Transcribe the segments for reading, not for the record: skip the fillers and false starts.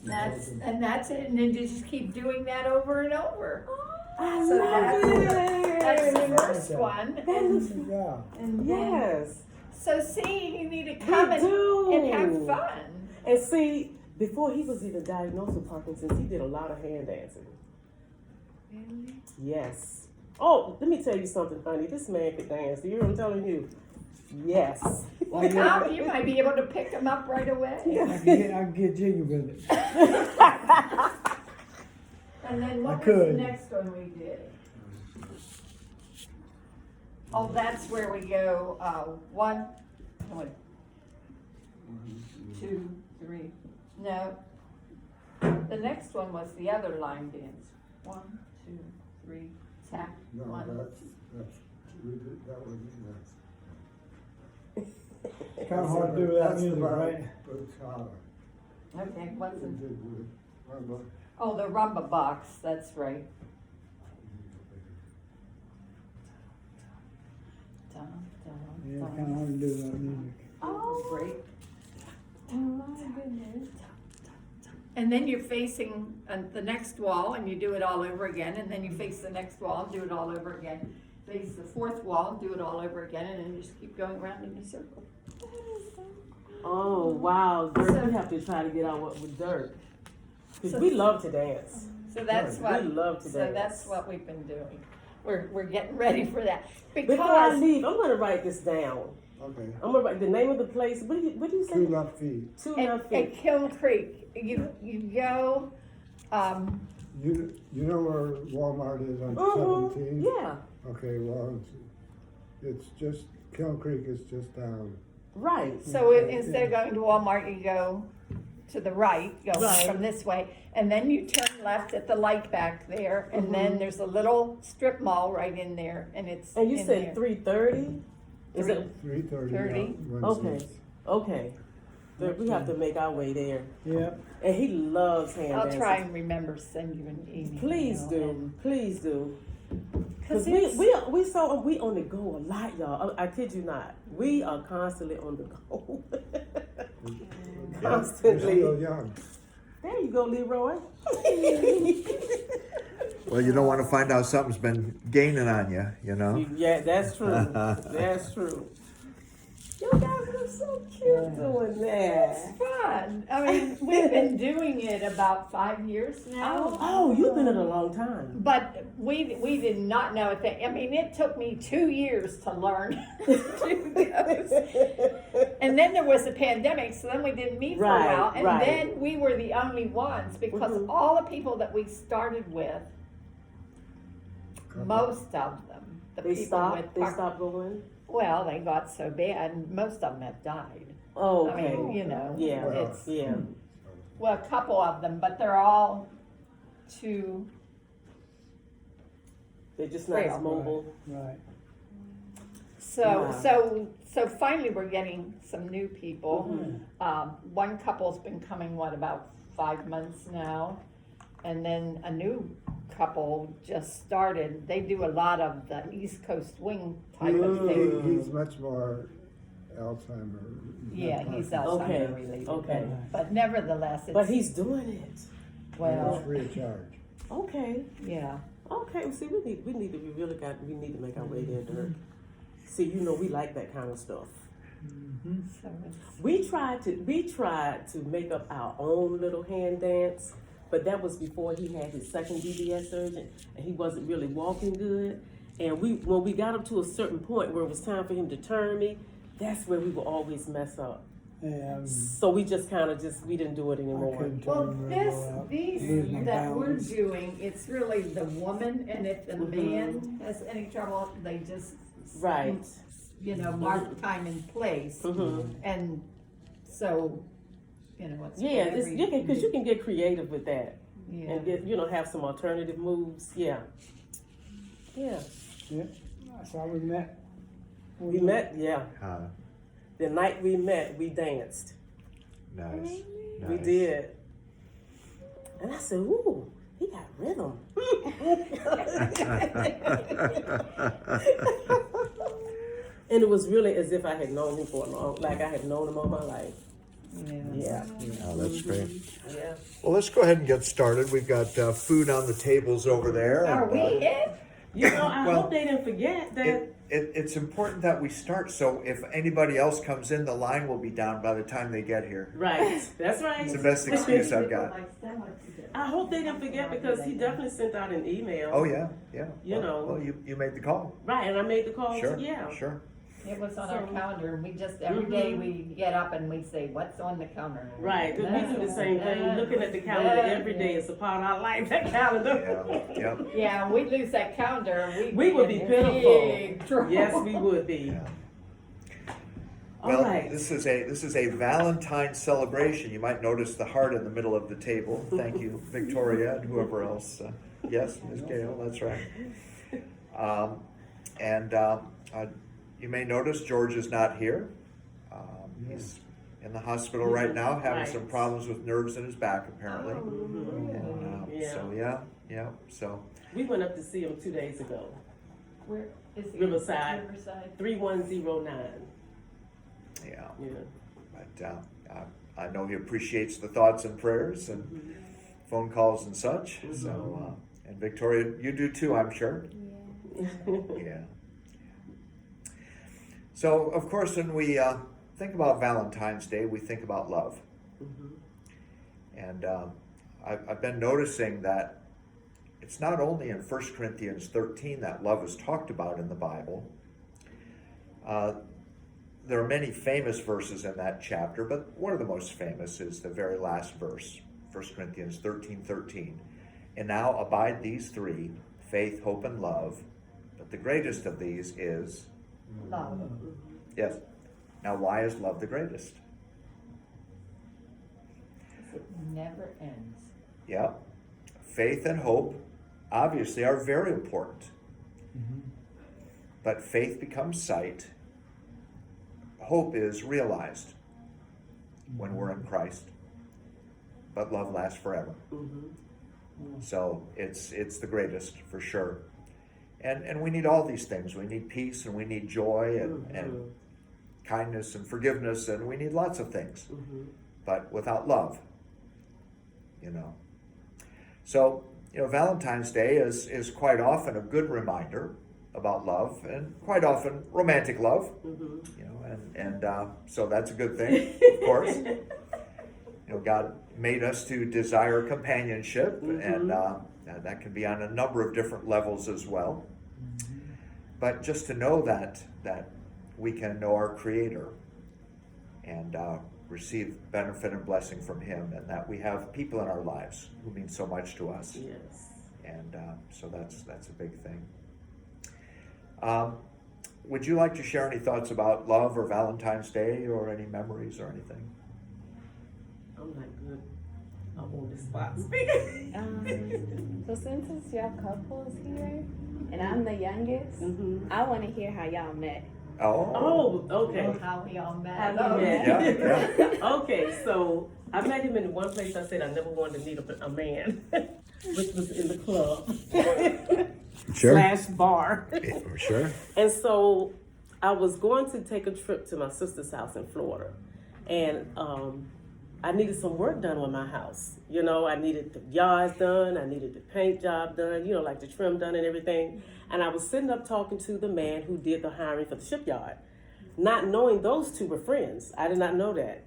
That's it, and then you just keep doing that over and over. I So love that's it. the first one. Yeah. And then, Yes. so see, you need to come do. and have fun. And see, before he was even diagnosed with Parkinson's, he did a lot of hand dancing. Really? Yes. Oh, let me tell you something, honey. This man could dance. You hear what I'm telling you? Yes. Well, Tom, you might be able to pick him up right away. I can get jiggy with it. And then what was could. the next one we did? Oh, that's where we go, one, 2, 3, no. The next one was the other line dance. 1, 2, 3, tap, No, 1. we did, that was, It's kind of hard to do without music, right? Okay, what's the, oh, the rumba box, that's right. Dun, dun, Yeah, it's dun. kind of hard to do without music. Oh, break. Oh my goodness. And then you're facing the next wall and you do it all over again, and then you face the next wall and do it all over again. Face the fourth wall and do it all over again, and then you just keep going around in a circle. Oh, wow. Dirk, So- we have to try to get out with Dirk. Because we love to dance. So that's what, We love to so dance. that's what we've been doing. We're getting ready for that. Before I Because, leave, I'm going to write this down. Okay, I'm going to write the name of the place. What do you say? 2 left feet. Two at, left at feet. Kiln Creek, you go, You know where Walmart is on Mhm. 17? Yeah, Okay, well, it's just, Kiln Creek is just down. right. so instead of going to Walmart, you go to the right, go Right. from this way, and then you turn left at the light back there, and then there's a little strip mall right in there, and it's And you in said there. 3:30? Is it? 3:30. 30? Okay. Okay. Dirk, we have to make our way there. Yep. And he loves hand I'll dancing. try and remember to send you an email. Please do. Please do. Because Because we on the go a lot, y'all. I kid you not. We are constantly on the go. You're Constantly. still young. There you go, Leroy. Well, you don't want to find out something's been gaining on you, you know? Yeah, that's true. That's true. You guys are so cute doing that. it's fun. I mean, we've been doing it about 5 years now. Oh, you've been in a long time. But we did not know a thing. I mean, it took me 2 years to learn to do this. And then there was a pandemic, so then we didn't meet for a Right, while. And right. then we were the only ones because Mhm. all the people that we started with, most of them, the They people stopped. with They Park- stopped going. well, they got so bad, and most of them have died. Oh, I okay. mean, you know, Yeah. it's Yeah. well, a couple of them, but they're all too. They're just not as Frail. mobile. Right. So, Wow. so finally, we're getting some new people. Mhm. One couple's been coming, about 5 months now, and then a new couple just started. They do a lot of the East Coast swing type of thing. He's much more Alzheimer. Yeah, he's not Okay, Alzheimer related. okay. But nevertheless, it's But he's doing it. well, It's free of charge. Okay. yeah. Okay. Well, see, we need to make our way there, Dirk. See, you know, we like that kind of stuff. So it's, We tried to make up our own little hand dance, but that was before he had his second DBS surgery, and he wasn't really walking good. And when we got up to a certain point where it was time for him to turn me, that's where we would always mess up. Yeah. So we just we didn't do it I anymore. couldn't well, turn very well out. these Lose my that we're balance. doing, it's really the woman, and if the Mhm. man has any trouble, they just Right. mark time and place, Mm-hmm. and so it's Yeah, whatever because you can get creative with that yeah. and get have some alternative moves. Yeah. Yeah. That's how we met. We met. Yeah. Uh, The night we met, we danced. nice. We Nice. did. And I said, ooh, he got rhythm. And it was really as if I had known him for I had known him all my life. Yeah. Oh, that's great. Yeah. Well, let's go ahead and get started. We've got food on the tables over there. Are and, we it? You know, I Well, hope they didn't forget that. It's important that we start, so if anybody else comes in, the line will be down by the time they get here. Right. That's right. It's the best excuse I've got. I hope they didn't forget because he definitely sent out an email. Oh, yeah, yeah. You know. Well, you made the call. Right, and I made the call. Sure, Yeah. sure. It was on our So- calendar, and we just, every day we get up and we say, what's on the calendar? Right, 'cause we do the same thing. Looking at the calendar every day is a part of our life. That calendar. Yeah, yeah. Yeah, we lose that calendar, We would be in pitiful. big trouble. Yes, we would be. Yeah. All Well, right. this is a Valentine's celebration. You might notice the heart in the middle of the table. Thank you, Victoria, and whoever else. Yes, Ms. Gale, that's right. And you may notice George is not here. He's in the hospital right now, having Right. some problems with nerves in his back, apparently. Mhm. And, Yeah. So yeah. So We went up to see him 2 days ago. Where is he? Riverside. Riverside. 3109. yeah. Yeah. But I know he appreciates the thoughts and prayers and phone calls and such. So and Victoria, you do too, I'm sure. Yeah. So of course, when we think about Valentine's Day, we think about love. And I've been noticing that it's not only in 1 Corinthians 13 that love is talked about in the Bible. There are many famous verses in that chapter, but one of the most famous is the very last verse, 1 Corinthians 13:13. And now abide these three, faith, hope, and love, but the greatest of these is Love. yes. Now, why is love the greatest? It never ends. Yeah. Faith and hope obviously are very important. But faith becomes sight. Hope is realized when we're in Christ. But love lasts forever. So it's the greatest for sure. And we need all these things. We need peace and we need joy and kindness and forgiveness, and we need lots of things. But without love, So, Valentine's Day is quite often a good reminder about love, and quite often romantic love. So that's a good thing, of course. God made us to desire companionship, and that can be on a number of different levels as well. But just to know that we can know our Creator and receive benefit and blessing from Him, and that we have people in our lives who mean so much to us. Yes. And so that's a big thing. Would you like to share any thoughts about love or Valentine's Day, or any memories or anything? I'm not good. I'm on the spot. So since it's your couples here, and I'm the youngest, I want to hear how y'all met. Oh. Oh, okay. How we all met. How we met. Yeah. Okay, so I met him in one place I said I never wanted to meet a man, which was in the club. Slash bar. Sure. And so I was going to take a trip to my sister's house in Florida. And I needed some work done on my house. I needed the yards done, I needed the paint job done, like the trim done and everything. And I was sitting up talking to the man who did the hiring for the shipyard, not knowing those two were friends. I did not know that.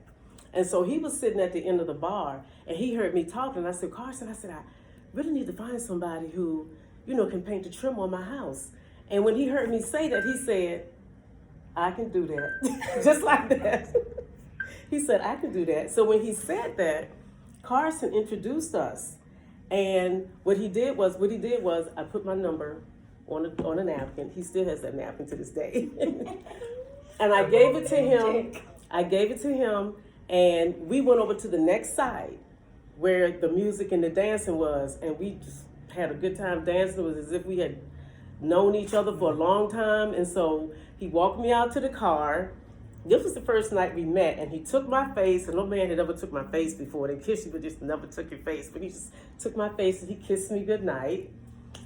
And so he was sitting at the end of the bar, and he heard me talking. And I said, Carson, I really need to find somebody who, can paint the trim on my house. And when he heard me say that, he said, I can do that. Just like that. He said, I can do that. So when he said that, Carson introduced us. And what he did was I put my number on a napkin. He still has that napkin to this day. And I gave it to him. And we went over to the next side where the music and the dancing was. And we just had a good time dancing. It was as if we had known each other for a long time. And so he walked me out to the car. This was the first night we met, and he took my face, and no man had ever took my face before. They kissed you, but just never took your face. But he just took my face, and he kissed me goodnight.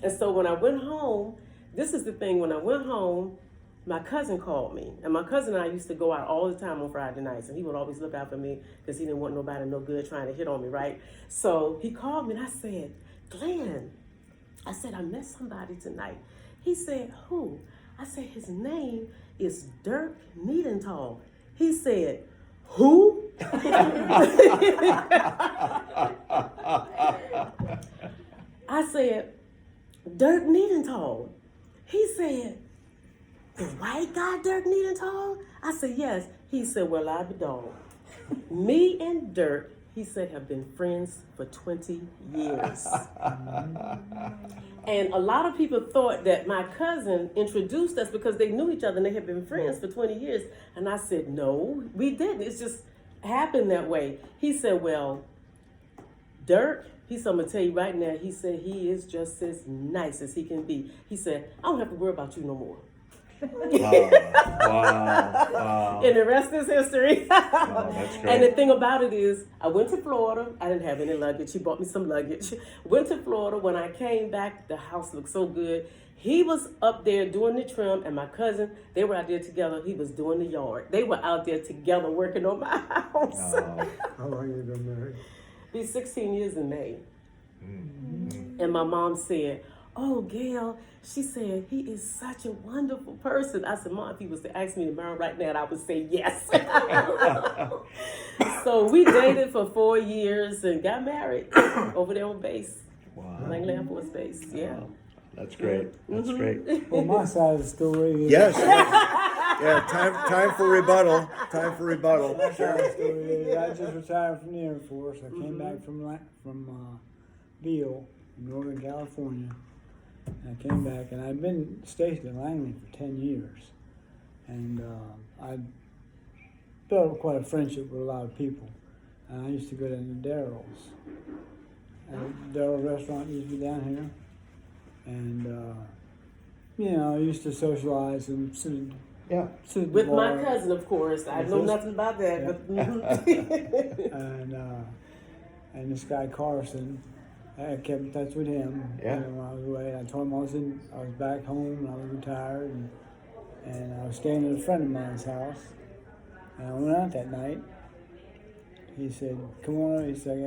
And so when I went home, this is the thing, when I went home, my cousin called me, and my cousin and I used to go out all the time on Friday nights, and he would always look out for me because he didn't want nobody no good trying to hit on me, right? So he called me, and I said, Glenn, I said, I met somebody tonight. He said, who? I said, his name is Dirk Niedenthal. He said, who? I said, Dirk Niedenthal. He said, the white guy Dirk Niedenthal? I said, yes. He said, well, I be dog. Me and Dirk, he said, have been friends for 20 years. And a lot of people thought that my cousin introduced us because they knew each other and they had been friends for 20 years. And I said, no, we didn't. It's just happened that way. He said, well, Dirk, he said, I'm going to tell you right now, he said, he is just as nice as he can be. He said, I don't have to worry about you no more. Wow. And the rest is history. That's great. And the thing about it is, I went to Florida. I didn't have any luggage. He bought me some luggage. Went to Florida. When I came back, the house looked so good. He was up there doing the trim, and my cousin, they were out there together. He was doing the yard. They were out there together working on my house. How long you been married? Be 16 years in May. Mm-hmm. And my mom said, oh, Gail, she said, he is such a wonderful person. I said, Mom, if he was to ask me to marry right now, I would say yes. So we dated for 4 years and got married over there on base. Wow. Langley Air Force Base, yeah. Wow. That's great. That's great. Well, my side of the story is... Yes. Yeah, time for rebuttal. Time for rebuttal. My side of the story is I just retired from the Air Force. I came back from Beale, Northern California. And I came back, and I'd been stationed in Langley for 10 years. And I built quite a friendship with a lot of people. And I used to go down to Daryl's. And Daryl's restaurant used to be down here. And, you know, I used to socialize and sit at With the my bar. cousin, of course. I know nothing about that. Yeah. But, And this guy Carson, I kept in touch with him. Yeah. You know, when I was away. I told him I was back home and I was retired, and I was staying at a friend of mine's house. And I went out that night. He said, "Come on." He said,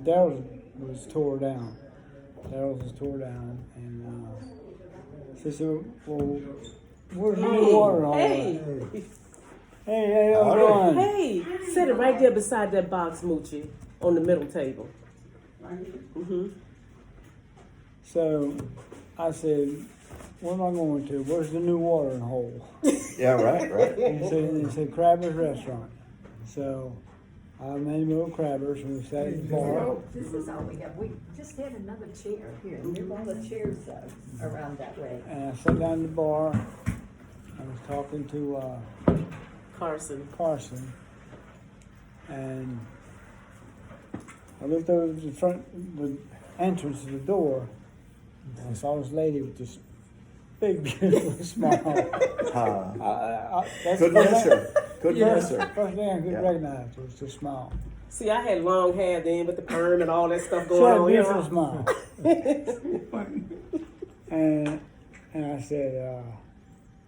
Daryl's was tore down. Daryl's was tore down, and he said, "Well, where's the new water hole?" hey, Hey, how's it going? hey, set it right there beside that box, Moochie, on the middle table. So I said, "Where am I going to? Where's the new watering hole?" Yeah, right. And he said Crabber's Restaurant. So I made him a little Crabber's, and we sat at the bar. This is all we have. We just had another chair here. Move all the chairs around that way. And I sat down at the bar. I was talking to Carson. and I looked over the entrance to the door, and I saw this lady with this big, beautiful smile. That's Good the first miss her. Good thing- miss her. First thing I could Yeah. recognize was the smile. See, I had long hair then with the perm and all that stuff She going had a on. beautiful smile. and I said,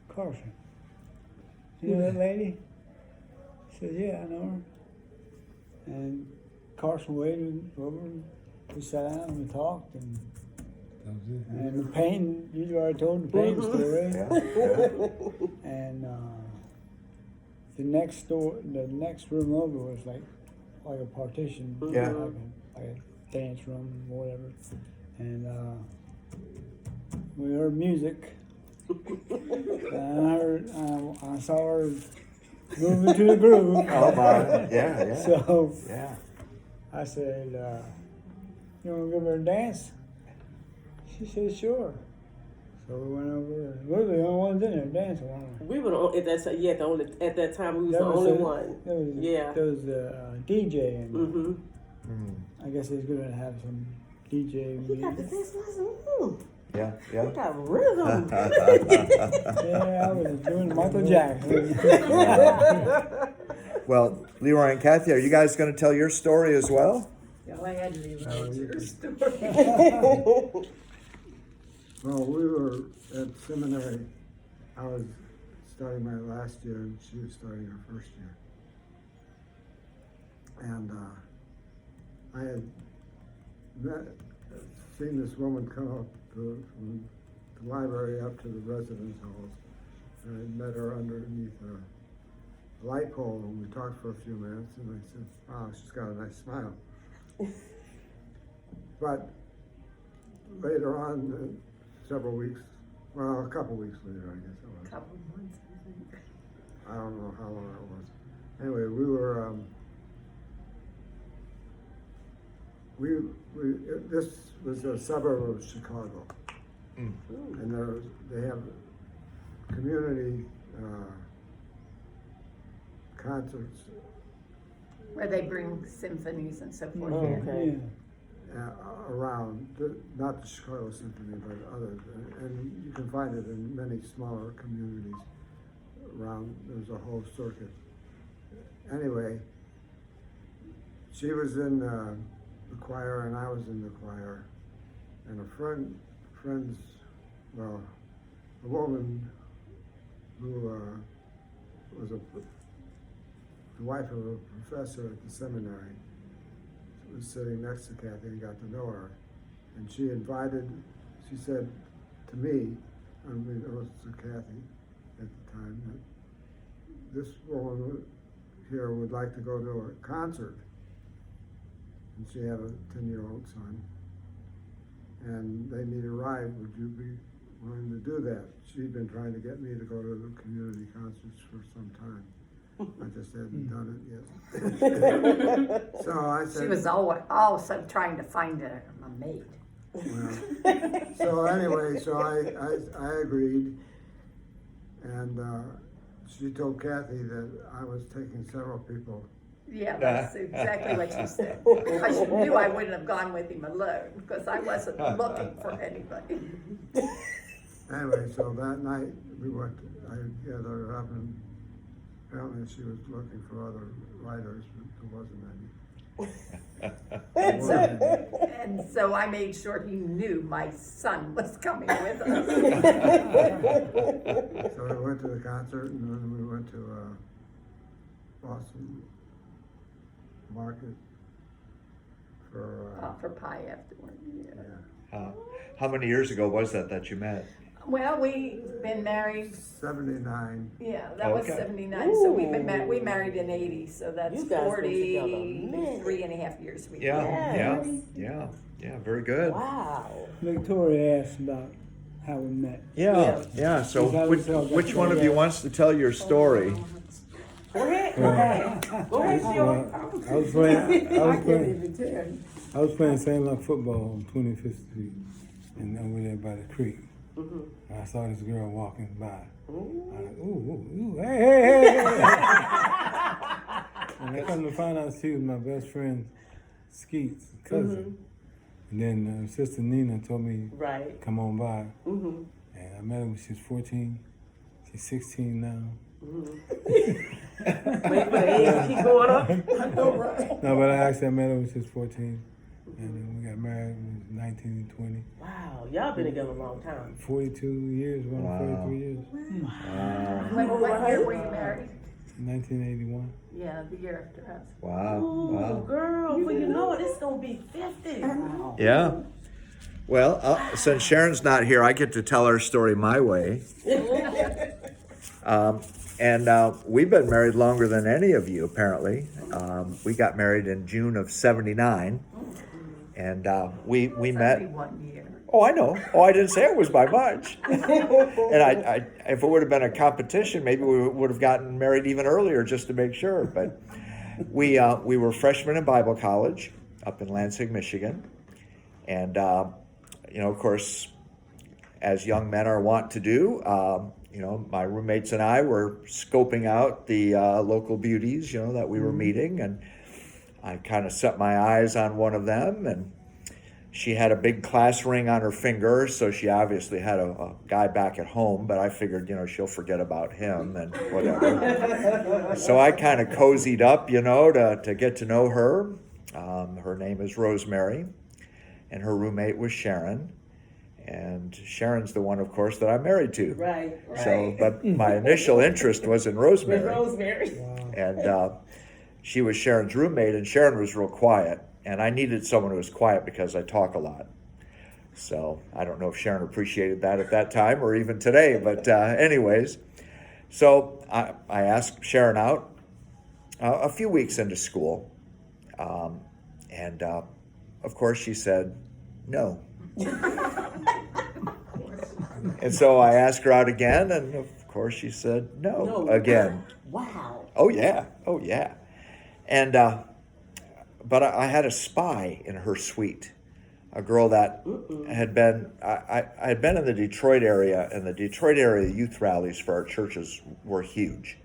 Carson, you know that lady? He said, yeah, I know her. And Carson waited over, and we sat down and we talked, and the pain, you already told the pain story. Yeah. And the next room over was like a partition, Yeah. like a dance room or whatever. And we heard music. And I saw her moving to the groove. Oh my. Yeah. So Yeah. I said, "You want to give her a dance?" She said, "Sure." So we went over. We were the only ones in there dancing. Weren't we? We were at that time. Yeah, at that time we was the only one. There was a DJ, and Mm-hmm. I guess he was going to have some DJ He got the music. dance lesson. Yeah. He got rhythm. Yeah, I was doing Michael Jackson. Well, Leroy and Kathy, are you guys going to tell your story as well? Y'all had to leave your story. Well, we were at seminary. I was starting my last year, and she was starting her first year. And I had seen this woman come up from the library up to the residence halls. And I met her underneath a light pole, and we talked for a few minutes, and I said, wow, she's got a nice smile. But later on, several weeks, well, a couple weeks later, I guess it was. Couple months, I think. I don't know how long it was. Anyway, we were, this was a suburb of Chicago. Mm. And they have community concerts Where they bring symphonies and so forth Oh, in. okay. around, not the Chicago Symphony, but others. And you can find it in many smaller communities around. There's a whole circuit. Anyway, she was in the choir and I was in the choir. And a woman who was the wife of a professor at the seminary was sitting next to Kathy and got to know her. And she said to me, unbeknownst to Kathy at the time, that this woman here would like to go to a concert. And she had a 10-year-old son. And they need a ride. Would you be willing to do that? She'd been trying to get me to go to the community concerts for some time. I just hadn't done it yet. So I said. She was also trying to find a mate. Well, so anyway, so I agreed, and she told Kathy that I was taking several people. Yeah, that's exactly what she said. Because she knew I wouldn't have gone with him alone, because I wasn't looking for anybody. Anyway, so that night I gathered her up, and apparently she was looking for other writers, but there wasn't any. And so I made sure he knew my son was coming with us. So we went to the concert, and then we went to Boston Market for pie afterward, yeah. How many years ago was that you met? Well, we've been married, 79. yeah, that was Okay. 79, so we married in 80, so that's You guys been together a 43 and a half years we've Yeah, been. Yes. yeah, very good. Wow. Victoria asked about how we met. Yeah. So which one of you wants to tell your story? Go ahead. Go ahead, Well, Stuart. I was playing St. Luc football on 25th Street and over there by the creek. And I saw this girl walking by. I was like, ooh, hey. And I come to find out she was my best friend Skeet's cousin. And then Sister Nina told me, Right. come on by. And I met her when she was 14. She's 16 now. Wait, keep going up. No, but I actually met her when she was 14. And then we got married when we was 19 and 20. Wow, y'all been together a long time. 42 years, going on 43 years. What year were you married? 1981. Yeah, the year after us. Wow. Ooh, girl, well, you know it, it's gonna be 50. Yeah. Well, since Sharon's not here, I get to tell her story my way. And we've been married longer than any of you, apparently. We got married in June of '79, and we met. 31 year. Oh, I know. Oh, I didn't say it was by much. And I if it would have been a competition, maybe we would have gotten married even earlier just to make sure. But we were freshmen in Bible college up in Lansing, Michigan, and of course, as young men are wont to do. My roommates and I were scoping out the local beauties, that we were meeting, and I kind of set my eyes on one of them, and she had a big class ring on her finger, so she obviously had a guy back at home, but I figured, she'll forget about him and whatever. So I kind of cozied up, to get to know her. Her name is Rosemary, and her roommate was Sharon. And Sharon's the one, of course, that I'm married to. Right. So, but my initial interest was in Rosemary. With Rosemary. And she was Sharon's roommate, and Sharon was real quiet. And I needed someone who was quiet because I talk a lot. So I don't know if Sharon appreciated that at that time or even today. But anyways, so I asked Sharon out a few weeks into school. And of course she said no. And so I asked her out again, and of course she said no again. Wow. Oh yeah. And but I had a spy in her suite, a girl that had been, I had been in the Detroit area, and the Detroit area youth rallies for our churches were huge.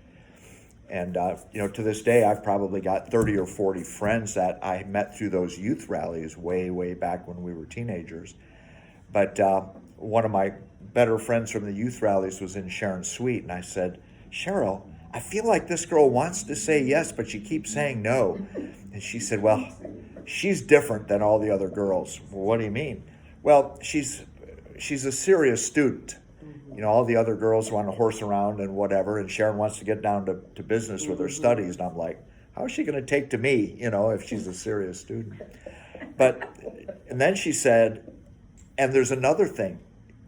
And to this day, I've probably got 30 or 40 friends that I met through those youth rallies way back when we were teenagers. But one of my better friends from the youth rallies was in Sharon's suite, and I said, Cheryl, I feel like this girl wants to say yes, but she keeps saying no. And she said, well, she's different than all the other girls. Well, what do you mean? Well, she's a serious student. All the other girls want to horse around and whatever, and Sharon wants to get down to business with her studies. And I'm like, how is she going to take to me, if she's a serious student? And then she said, and there's another thing,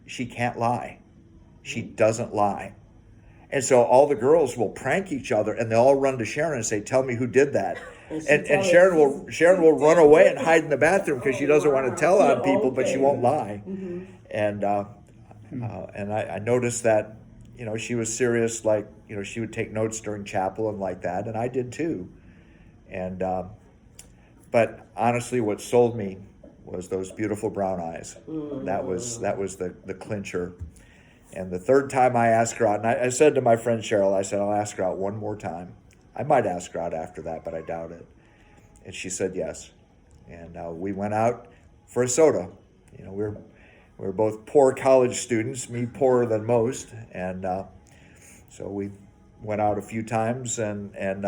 she can't lie. She doesn't lie. And so all the girls will prank each other, and they'll all run to Sharon and say, tell me who did that. And Sharon will run away and hide in the bathroom because she doesn't want to tell on people, but she won't lie. And I noticed that, she was serious, like, she would take notes during chapel and like that, and I did too. And but honestly, what sold me was those beautiful brown eyes. That was the clincher. And the third time I asked her out, and I said to my friend Cheryl, I said, I'll ask her out one more time. I might ask her out after that, but I doubt it. And she said yes. And we went out for a soda. We were both poor college students, me poorer than most. And so we went out a few times, and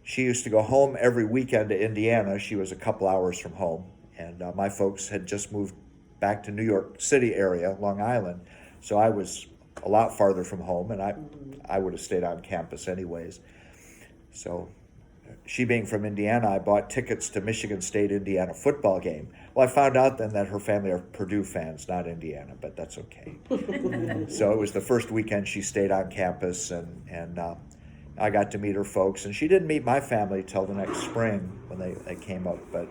she used to go home every weekend to Indiana. She was a couple hours from home. And my folks had just moved back to New York City area, Long Island. So I was a lot farther from home, and I would have stayed on campus anyways. So she being from Indiana, I bought tickets to Michigan State Indiana football game. Well, I found out then that her family are Purdue fans, not Indiana, but that's okay. So it was the first weekend she stayed on campus, and I got to meet her folks. And she didn't meet my family till the next spring when they came up. But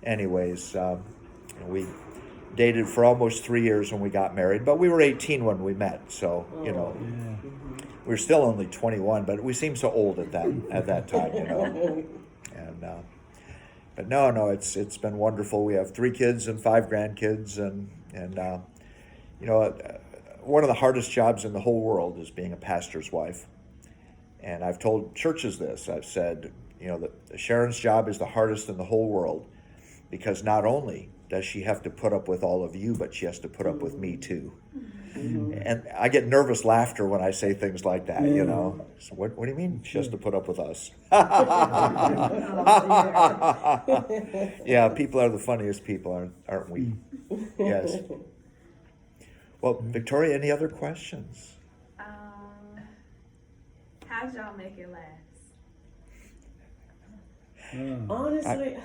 anyways, we dated for almost 3 years when we got married, but we were 18 when we met. So, we were still only 21, but we seemed so old at that time, And but no, it's been wonderful. We have 3 kids and 5 grandkids, and one of the hardest jobs in the whole world is being a pastor's wife. And I've told churches this. I've said, that Sharon's job is the hardest in the whole world, because not only does she have to put up with all of you, but she has to put up with me too. And I get nervous laughter when I say things like that, So what do you mean she has to put up with us? Yeah, people are the funniest people, aren't we? Yes. Well, Victoria, any other questions? How'd y'all make it last? Honestly.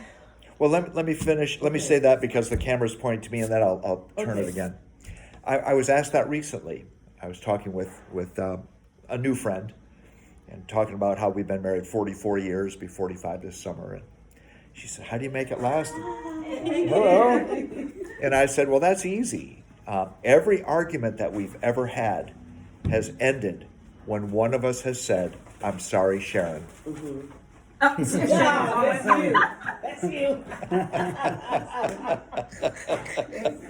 Well, let me finish. Let me say that because the camera's pointing to me, and then I'll turn it again. I was asked that recently. I was talking with a new friend and talking about how we've been married 44 years, be 45 this summer. And she said, how do you make it last? Hello. And I said, well, that's easy. Every argument that we've ever had has ended when one of us has said, I'm sorry, Sharon. That's you. That's you.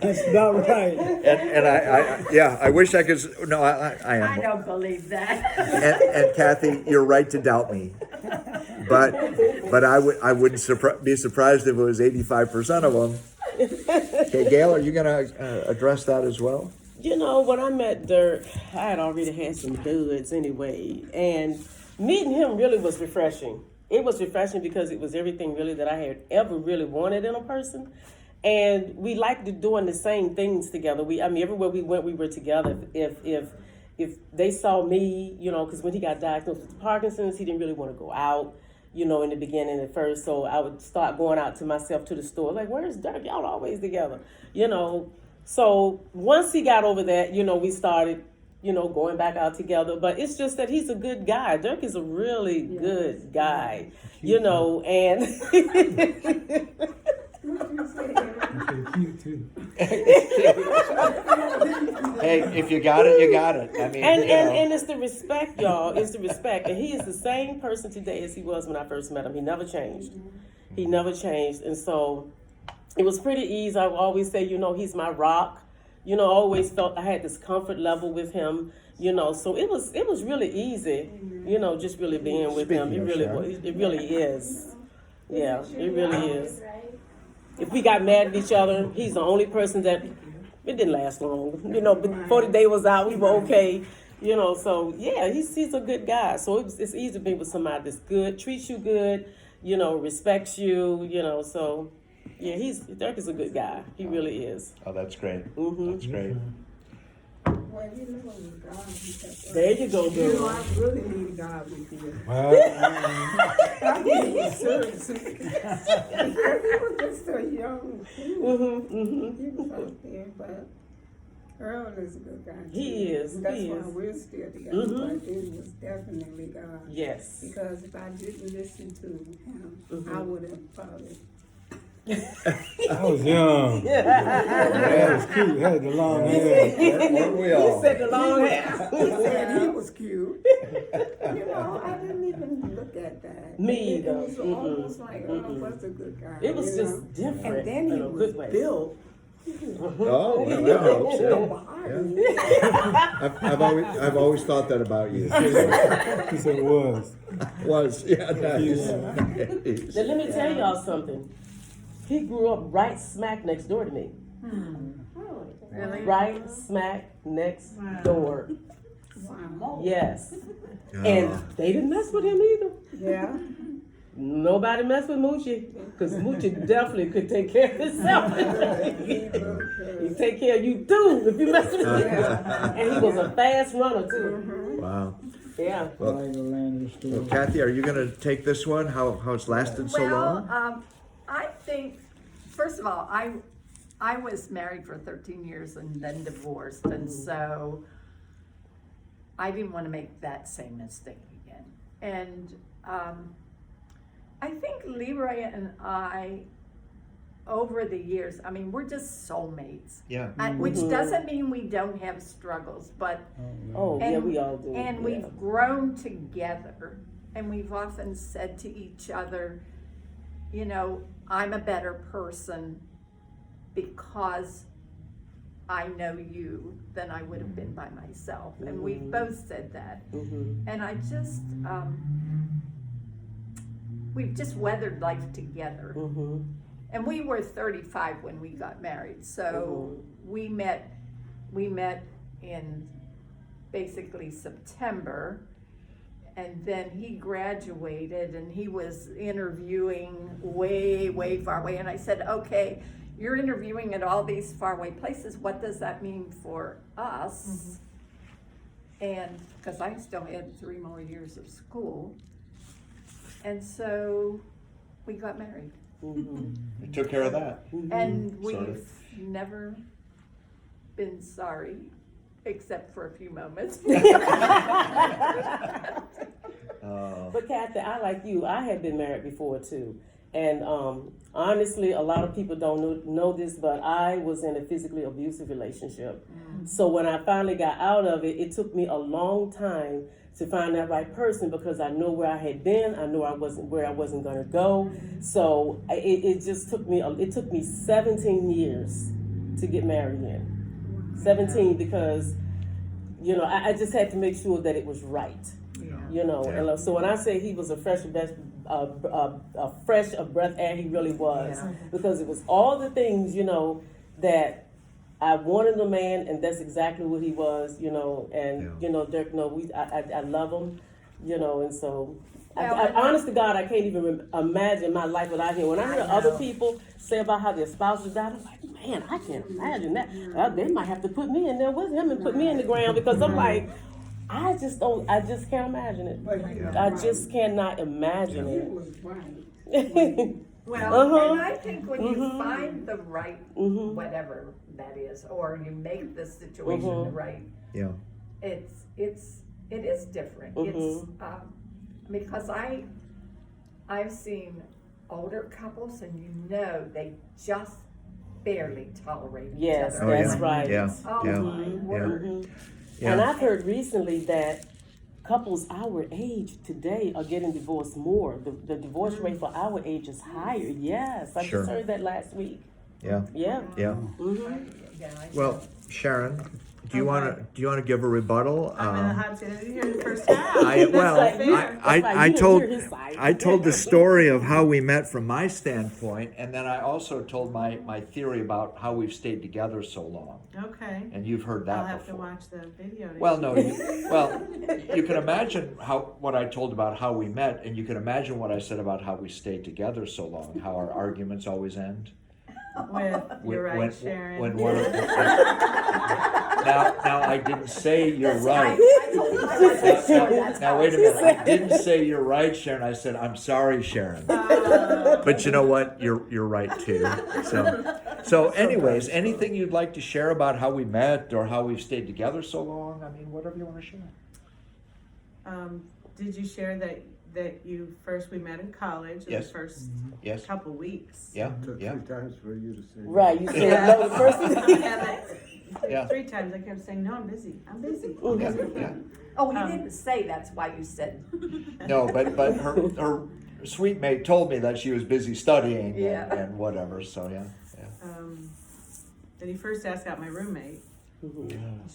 That's about right. And I wish I could. No, I am. I don't believe that. And Kathy, you're right to doubt me. But I wouldn't be surprised if it was 85% of them. Okay, Gail, are you going to address that as well? When I met Dirk, I had already had some goods anyway, and meeting him really was refreshing. It was refreshing because it was everything really that I had ever really wanted in a person. And we liked doing the same things together. Everywhere we went, we were together. If they saw me, because when he got diagnosed with Parkinson's, he didn't really want to go out, in the beginning at first. So I would start going out to myself to the store, like, where's Dirk? Y'all always together, So once he got over that, we started, going back out together. But it's just that he's a good guy. Dirk is a really good guy, and. Cute too. Hey, if you got it, you got it. I mean, and it's the respect, y'all. It's the respect. And he is the same person today as he was when I first met him. He never changed. He never changed. And so it was pretty easy. I always say, he's my rock. I always felt I had this comfort level with him. So it was really easy, just really being with him. It really was. It really is. Yeah, it really is. If we got mad at each other, he's the only person that it didn't last long. Before the day was out, we were okay. So yeah, he's a good guy. So it's easy to be with somebody that's good, treats you good, respects you, So yeah, Dirk is a good guy. He really is. Oh, that's great. Mm-hmm. That's great. Well, God, because, There you go, girl. I really need God with you. Well, I need serious. Because he was just so young. He was out there, but Earl is a good guy. Too. He is. That's He why is. we're still together. But it was definitely God. Yes. Because if I didn't listen to him, I would have probably. I was young. That was cute. Had the long hair. Weren't we He all? said the long hair. He said he was cute. I didn't even look at that. Me It either. was almost like Earl was a good guy. It was you just know? different. And then he in a was good way. built. Oh, well, that helps. Yeah. I've always thought that about you. He said it was. Was, yeah, nice. Now let me tell y'all something. He grew up right smack next door to me. Really? Right smack next door. Wow. Yes. And they didn't mess with him either. Yeah. Nobody messed with Moochie. Because Moochie definitely could take care of himself. He take care of you too if you mess with him. And he was a fast runner too. Wow. Yeah. Well, Like a land story. well, Kathy, are you going to take this one? How it's lasted so long? I think, first of all, I was married for 13 years and then divorced, and so I didn't want to make that same mistake again. And I think Leroy and I, over the years, we're just soulmates. Yeah. Which doesn't mean we don't have struggles, but Oh, yeah, we all do. and Yeah. we've grown together, and we've often said to each other, I'm a better person because I know you than I would have been by myself. And we've both said that. And I just, we've just weathered life together. And we were 35 when we got married. So we met in basically September. And then he graduated and he was interviewing way, way far away. And I said, okay, you're interviewing at all these faraway places. What does that mean for us? And because I still had 3 more years of school. And so we got married. We took care of that. And Sort we've of. never been sorry, except for a few moments. But Kathy, I like you. I had been married before too. And honestly, a lot of people don't know this, but I was in a physically abusive relationship. So when I finally got out of it, it took me a long time to find that right person because I know where I had been. I knew I wasn't where I wasn't going to go. So it just took me, it took me 17 years to get married in. 17 because, I just had to make sure that it was right. And so when I say he was a fresh of breath air, he really was, because it was all the things that I wanted a man, and that's exactly what he was, and Dirk, I love him, and so Honest to God, I can't even imagine my life without him. When I hear other people say about how their spouses died, I'm like, man, I can't imagine that. They might have to put me in there with him and put me in the ground because I'm like, I just can't imagine it. I just cannot imagine He it. was right. Well, and I think when you find the right, whatever that is, or you make the situation the right, Yeah. it is different. It's because I've seen older couples, and they just barely tolerate each Yes, other. that's right. Yeah. Oh Yeah. my word! Yeah. And I've heard recently that couples our age today are getting divorced more. The divorce rate for our age is higher. Yes, I Sure. just heard that last week. Yeah. Yeah. Yeah. Well, Sharon, do you want to give a rebuttal? I'm in the hot seat. I didn't hear the first half. I told the story of how we met from my standpoint, and then I also told my theory about how we've stayed together so long. Okay. And you've heard that I'll have before. to watch the video. Well, no, you can imagine what I told about how we met, and you can imagine what I said about how we stayed together so long, how our arguments always end. With you're right, When- Sharon. when one of- now I didn't say you're right. I told you that's Now how wait a it is. minute. I didn't say you're right, Sharon. I said I'm sorry, Sharon. But you know what? You're right too. So anyways, anything you'd like to share about how we met or how we've stayed together so long? I mean, whatever you want to share. Did you share that we met in college in Yes. the first Yes. couple weeks? Yeah. It took Yeah. 3 times for you to say. Right, you said no the first Yeah. 3 times I kept saying, no, I'm busy. I'm busy. Yeah. Yeah. Oh, you didn't say that's why you said. No, but her sweet mate told me that she was busy studying Yeah. and whatever. So yeah. Then he first asked out my roommate.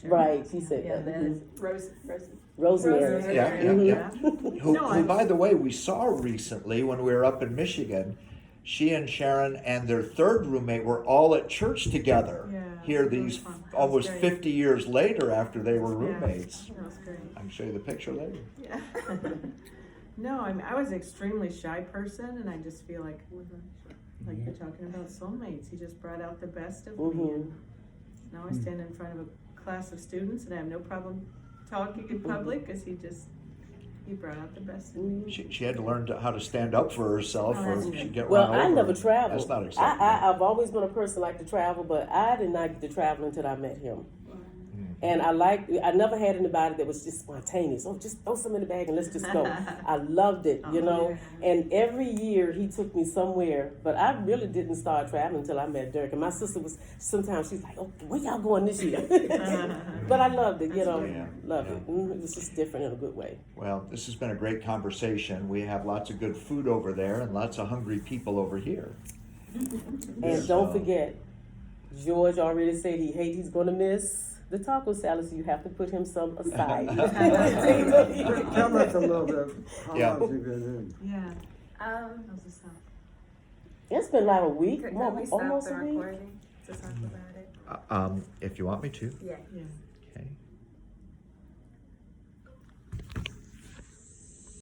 Right, she said Yeah, that. that is Rosemary. Rosemary. Yeah. Who, No, I'm- by the way, we saw recently when we were up in Michigan. She and Sharon and their third roommate were all at church together. Yeah, Here, that was these fun. That was almost great. 50 years later, after they were Yeah. roommates. That was great. I can show you the picture later. Yeah. No, I was an extremely shy person, and I just feel like you're talking about soulmates. He just brought out the best of me. And now I stand in front of a class of students, and I have no problem talking in public because he brought out the best in me. She had to learn how to stand up for herself, Oh, or that's she'd get Well, run over. I never traveled. That's not acceptable. I've always been a person like to travel, but I did not get to travel until I met him. And I never had anybody that was just spontaneous. Oh, just throw some in the bag and let's just go. I loved it, you know. And every year he took me somewhere, but I really didn't start traveling until I met Dirk. And my sister sometimes she's like, oh, where y'all going this year? But I loved it, you know. Yeah. Loved it. It was just different in a good way. Well, this has been a great conversation. We have lots of good food over there and lots of hungry people over here. And don't forget, George already said he's going to miss the taco salad, so you have to put him some aside. Tell us a little bit, how Yeah. long has he been in? Yeah. How's this sound? It's been like a week, Could more, we stop almost the a week. recording to talk about it? If you want me to. Yeah. Yeah. Okay.